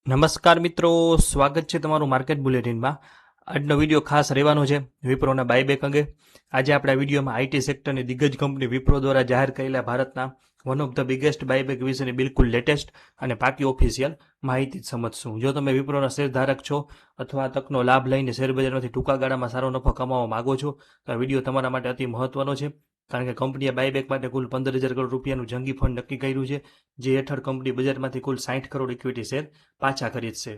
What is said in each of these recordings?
નમસ્કાર મિત્રો, સ્વાગત છે તમારું માર્કેટ બુલેટિનમાં। આજનો વિડીયો ખાસ રહેવાનો છે વિપ્રોના બાયબેક અંગે। આજે આપણે આ વિડીયોમાં આઈટી સેક્ટરની દિગ્ગજ કંપની વિપ્રો દ્વારા જાહેર કરેલા ભારતના one of the biggest buyback વિશેની બિલકુલ લેટેસ્ટ અને પાકી ઓફિશિયલ માહિતી સમજશું। જો તમે વિપ્રોના શેરધારક છો અથવા આ તકનો લાભ લઈને શેરબજારમાંથી ટૂંકા ગાળામાં સારો નફો કમાવા માંગો છો તો આ વિડીયો તમારા માટે અતિ મહત્વનો છે, કારણ કે કંપનીએ બાયબેક માટે કુલ 15,000 કરોડ રૂપિયાનું જંગી ફંડ નક્કી કર્યું છે, જે હેઠળ કંપની બજારમાંથી કુલ 60 કરોડ ઇક્વિટી શેર પાછા ખરીદશે।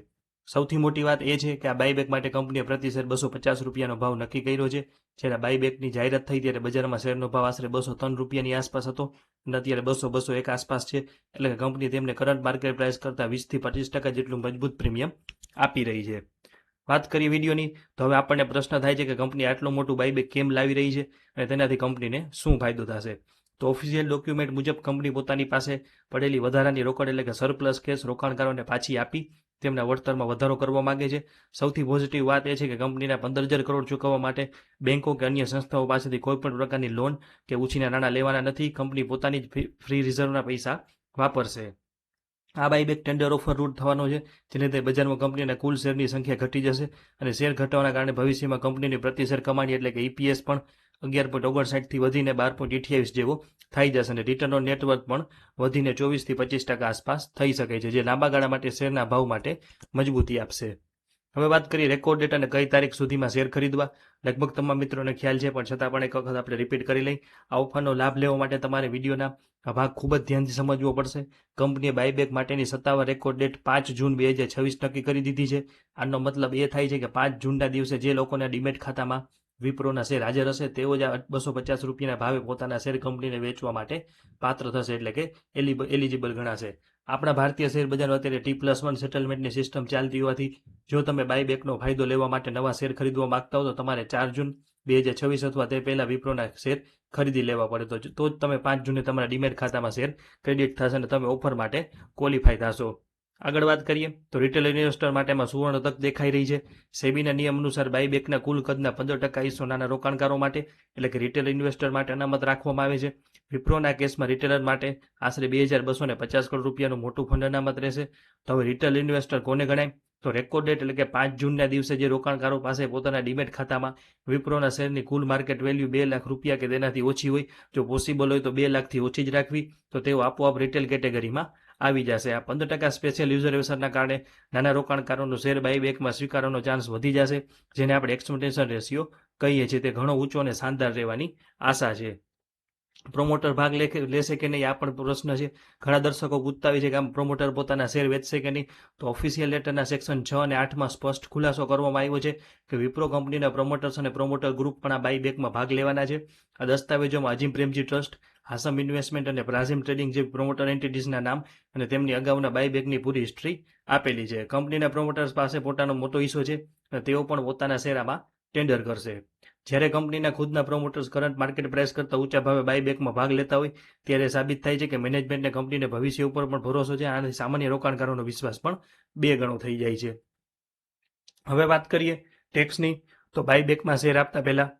સૌથી મોટી વાત એ છે કે આ બાયબેક માટે કંપનીએ પ્રતિ શેર 250 રૂપિયાનો ભાવ નક્કી કર્યો છે। જ્યારે બાયબેકની જાહેરાત થઈ ત્યારે બજારમાં શેરનો ભાવ આશરે 203 રૂપિયાની આસપાસ હતો અને અત્યારે 200-201 આસપાસ છે, એટલે કે કંપની તેમને કરંટ માર્કેટ પ્રાઇસ કરતાં 20 થી 25% જેટલું મજબૂત પ્રીમિયમ આપી રહી છે। વાત કરીએ વિડીયોની તો હવે આપણને પ્રશ્ન થાય છે કે કંપની આટલું મોટું બાયબેક કેમ લાવી રહી છે અને તેનાથી કંપનીને શું ફાયદો થશે। તો ઓફિશિયલ ડોક્યુમેન્ટ મુજબ કંપની પોતાની પાસે પડેલી વધારાની રોકડ એટલે કે સરપ્લસ કેશ રોકાણકારોને પાછી આપી તેમના વળતરમાં વધારો કરવા માંગે છે। સૌથી પોઝિટિવ વાત એ છે કે કંપનીના 15,000 કરોડ ચૂકવવા માટે બેંકો કે અન્ય સંસ્થાઓ પાસેથી કોઈ પણ પ્રકારની લોન કે ઉછીના નાણાં લેવાના નથી। કંપની પોતાની જ ફ્રી રિઝર્વના પૈસા વાપરશે। આ બાયબેક ટેન્ડર ઓફર રૂટ થવાનો છે, જેને લીધે બજારમાં કંપનીના કુલ શેરની સંખ્યા ઘટી જશે અને શેર ઘટવાના કારણે ભવિષ્યમાં કંપનીની પ્રતિ શેર કમાણી એટલે કે ઈપીએસ પણ 11.59 થી વધીને 12.28 જેવો થઈ જશે અને રિટર્ન ઓન નેટવર્થ પણ વધીને 24 થી 25% આસપાસ થઈ શકે છે, જે લાંબા ગાળા માટે શેરના ભાવ માટે મજબૂતી આપશે। હવે વાત કરીએ રેકોર્ડ ડેટ અને કઈ તારીખ સુધીમાં શેર ખરીદવા। લગભગ તમામ મિત્રોને ખ્યાલ છે, પણ છતાં પણ એક વખત આપણે રિપીટ કરી લઈ। આ ઓફરનો લાભ લેવા માટે તમારે વિડીયોના આ ભાગ ખૂબ જ ધ્યાનથી સમજવો પડશે। કંપનીએ બાયબેક માટેની સત્તાવાર રેકોર્ડ ડેટ 5 જૂન 2026 નક્કી કરી દીધી છે। આનો મતલબ એ થાય છે કે 5 જૂનના દિવસે જે લોકોના ડીમેટ ખાતામાં વિપ્રોના શેર હાજર હશે તેઓ જ આ 250 રૂપિયાના ભાવે પોતાના શેર કંપનીને વેચવા માટે પાત્ર થશે, એટલે કે એલિજિબલ ગણાશે। આપણા ભારતીય શેર બજારમાં અત્યારે T+1 સેટલમેન્ટની સિસ્ટમ ચાલતી હોવાથી જો તમે બાયબેકનો ફાયદો લેવા માટે નવા શેર ખરીદવા માંગતા હો તો તમારે 4 જૂન 2026 અથવા તે પહેલા વિપ્રોના શેર ખરીદી લેવા પડે, તો જ તમે 5 જૂને તમારા ડીમેટ ખાતામાં શેર ક્રેડિટ થશે અને તમે ઓફર માટે ક્વોલિફાય થશો। આગળ વાત કરીએ તો રિટેલ ઇન્વેસ્ટર માટેમાં સુવર્ણ તક દેખાઈ રહી છે। સેબીના નિયમ અનુસાર બાયબેકના કુલ કદના 15% હિસ્સો નાના રોકાણકારો માટે એટલે કે રિટેલ ઇન્વેસ્ટર માટે અનામત રાખવામાં આવે છે। વિપ્રોના કેસમાં રિટેલર માટે આશરે 2,250 કરોડ રૂપિયાનું મોટું ફંડ અનામત રહેશે। તો હવે રિટેલ ઇન્વેસ્ટર કોને ગણાય? તો રેકોર્ડ ડેટ એટલે કે 5 જૂનના દિવસે જે રોકાણકારો પાસે પોતાના ડીમેટ ખાતામાં વિપ્રોના શેરની કુલ માર્કેટ વેલ્યુ 2 લાખ રૂપિયા કે તેનાથી ઓછી હોય, જો પોસિબલ હોય તો 2 લાખથી ઓછી જ રાખવી, તો તેઓ આપોઆપ રિટેલ કેટેગરીમાં આવી જશે। આ 15% સ્પેશિયલ યુઝર કારણે નાના રોકાણકારોનો શેર બાયબેકમાં સ્વીકારવાનો ચાન્સ વધી જશે, જેને આપણે એક્સપેક્ટેશન રેશિયો કહીએ છીએ, તે ઘણો ઊંચો અને શાનદાર રહેવાની આશા છે। પ્રોમોટર ભાગ લેશે કે નહીં આ પણ પ્રશ્ન છે। ઘણા દર્શકો પૂછતા હોય છે કે આમ પ્રોમોટર પોતાના શેર વેચશે કે નહીં, તો ઓફિશિયલ લેટરના સેક્શન 6 અને 8માં સ્પષ્ટ ખુલાસો કરવામાં આવ્યો છે કે વિપ્રો કંપનીના પ્રોમોટર્સ અને પ્રોમોટર ગ્રુપ પણ આ બાયબેકમાં ભાગ લેવાના છે। આ દસ્તાવેજોમાં અજીમ પ્રેમજી ટ્રસ્ટ, હાસમ ઇન્વેસ્ટમેન્ટ અને પ્રાઝિમ ટ્રેડિંગ જેવી પ્રોમોટર એન્ટિટીઝના નામ અને તેમની અગાઉના બાયબેકની પૂરી હિસ્ટ્રી આપેલી છે। કંપનીના પ્રોમોટર્સ પાસે પોતાનો મોટો હિસ્સો છે અને તેઓ પણ પોતાના શેર આમાં ટેન્ડર કરશે। જ્યારે કંપનીના ખુદના પ્રોમોટર્સ કરંટ માર્કેટ પ્રાઇસ કરતાં ઊંચા ભાવે બાયબેકમાં ભાગ લેતા હોય ત્યારે સાબિત થાય છે કે મેનેજમેન્ટને કંપનીને ભવિષ્ય ઉપર પણ ભરોસો છે। આનાથી સામાન્ય રોકાણકારોનો વિશ્વાસ પણ 2 ગણો થઈ જાય છે। હવે વાત કરીએ ટેક્સની, તો બાયબેકમાં શેર આપતા પહેલા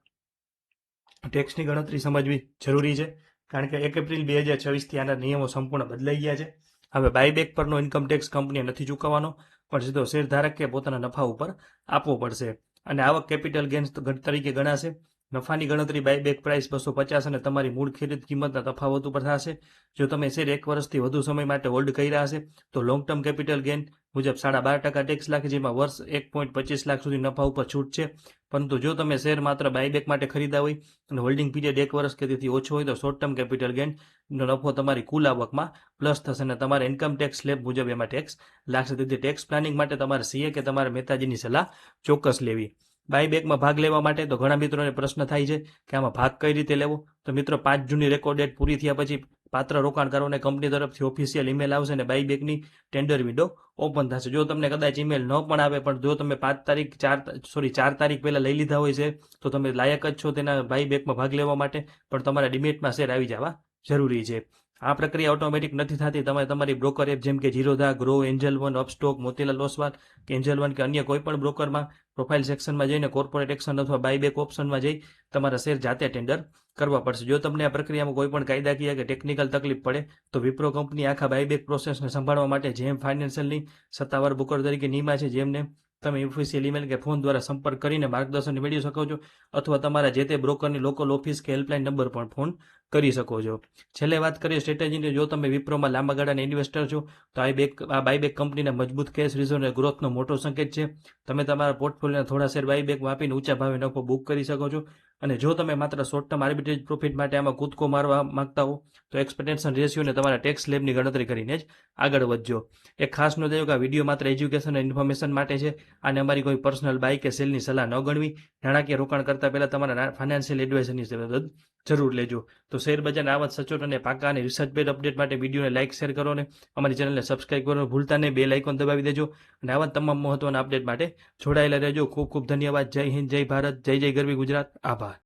ટેક્સની ગણતરી સમજવી જરૂરી છે, કારણ કે 1 એપ્રિલ 2026 થી આના નિયમો સંપૂર્ણ બદલાઈ ગયા છે। હવે બાયબેક પરનો ઇન્કમ ટેક્સ કંપનીએ નથી ચૂકવવાનો, પણ સીધો શેરધારક કે પોતાના નફા ઉપર આપવો પડશે અને આવક કેપિટલ ગેન્સ તરીકે ગણાશે। નફાની ગણતરી બાયબેક પ્રાઇસ 250 અને તમારી મૂળ ખરીદ કિંમતના તફાવત ઉપર થશે। જો તમે શેર 1 વર્ષથી વધુ સમય માટે હોલ્ડ કર્યા હશે તો લોંગ ટર્મ કેપિટલ ગેઇન મુજબ 12.5% ટેક્સ લાગે, જેમાં વર્ષ 1.25 લાખ સુધી નફા ઉપર છૂટ છે। પરંતુ જો તમે શેર માત્ર બાયબેક માટે ખરીદા હોય અને હોલ્ડિંગ પીરિયડ 1 વર્ષ કે તેથી ઓછો હોય તો શોર્ટ ટર્મ કેપિટલ ગેઇનનો નફો તમારી કુલ આવકમાં પ્લસ થશે અને તમારે ઇન્કમ ટેક્સ સ્લેબ મુજબ એમાં ટેક્સ લાગશે। તેથી ટેક્સ પ્લાનિંગ માટે તમારે સીએ કે તમારા મહેતાજીની સલાહ ચોક્કસ લેવી। બાયબેકમાં ભાગ લેવા માટે તો ઘણા મિત્રોને પ્રશ્ન થાય છે કે આમાં ભાગ કઈ રીતે લેવો। તો મિત્રો 5 જૂનની રેકોર્ડ ડેટ પૂરી થયા પછી પાત્ર રોકાણકારોને કંપની તરફથી ઓફિશિયલ ઈમેલ આવશે અને બાયબેકની ટેન્ડર વિન્ડો ઓપન થશે। જો તમને કદાચ ઈમેલ ન પણ આવે, પણ જો તમે 4 તારીખ પહેલા લઈ લીધા હોય છે તો તમે લાયક જ છો તેના બાયબેકમાં ભાગ લેવા માટે, પણ તમારા ડિમેટમાં શેર આવી જવા જરૂરી છે। આ પ્રક્રિયા ઓટોમેટિક નથી થતી. તમે તમારી બ્રોકર એપ જેમ કે Zerodha, Groww, Angel One, Upstox, Motilal Oswal કે એન્જલ વન કે અન્ય કોઈ પણ બ્રોકરમાં પ્રોફાઇલ સેક્શનમાં જઈને કોર્પોરેટ એક્શન અથવા બાયબેક ઓપ્શનમાં જઈ તમારા શેર જાતે ટેન્ડર કરવા પડશે. જો તમને આ પ્રક્રિયામાં કોઈ પણ કાયદાકીય કે ટેકનિકલ તકલીફ પડે તો વિપ્રો કંપની આખા બાયબેક પ્રોસેસને સંભાળવા માટે જેમ ફાઇનાન્શિયલની સત્તાવાર બ્રોકર તરીકે નિમા છે, જેમને તમે ઓફિશિયલ ઈમેલ કે ફોન દ્વારા સંપર્ક કરીને માર્ગદર્શન મેળવી શકો છો, અથવા તમારા જે તે બ્રોકરની લોકલ ઓફિસ કે હેલ્પલાઇન નંબર પણ ફોન કરી શકો છો. છેલ્લે વાત કરીએ સ્ટ્રેટેજીની. જો તમે વિપ્રોમાં લાંબા ગાળાના ઇન્વેસ્ટર છો તો આ બાયબેક કંપનીના મજબૂત કેશ રિઝર્વ અને ગ્રોથનો મોટો સંકેત છે. તમે તમારા પોર્ટફોલિયોના થોડા શેર બાયબેકમાં આપીને ઊંચા ભાવે નફો બુક કરી શકો છો. અને જો તમે માત્ર શોર્ટ ટર્મ આર્બિટ્રેજ પ્રોફિટ માટે આમાં કૂદકો મારવા માંગતા હો તો એક્સપેક્ટેશન રેશિયો અને તમારા ટેક્સ સ્લેબની ગણતરી કરીને જ આગળ વધજો. એક ખાસ નોંધ એ કે આ વિડીયો માત્ર એજ્યુકેશન અને ઇન્ફોર્મેશન માટે છે. આને અમારી કોઈ પર્સનલ બાય કે સેલની સલાહ ન ગણવી. નાણાકીય રોકાણ કરતા પહેલા તમારા ફાઇનાન્શિયલ એડવાઇઝરની મદદ જરૂર લેજો. તો શેર બજારના આવા સચોટ અને પાકા અને રિસર્ચ બેઝ અપડેટ માટે વિડીયોને લાઇક, શેર કરો અને અમારી ચેનલને સબસ્ક્રાઇબ કરવાનું ભૂલતા નહીં. બેલ આઇકોન દબાવી દેજો અને આવા તમામ મહત્વના અપડેટ માટે જોડાયેલા રહેજો. ખૂબ ખૂબ ધન્યવાદ. જય હિન્દ, જય ભારત, જય જય ગરવી ગુજરાત. આભાર.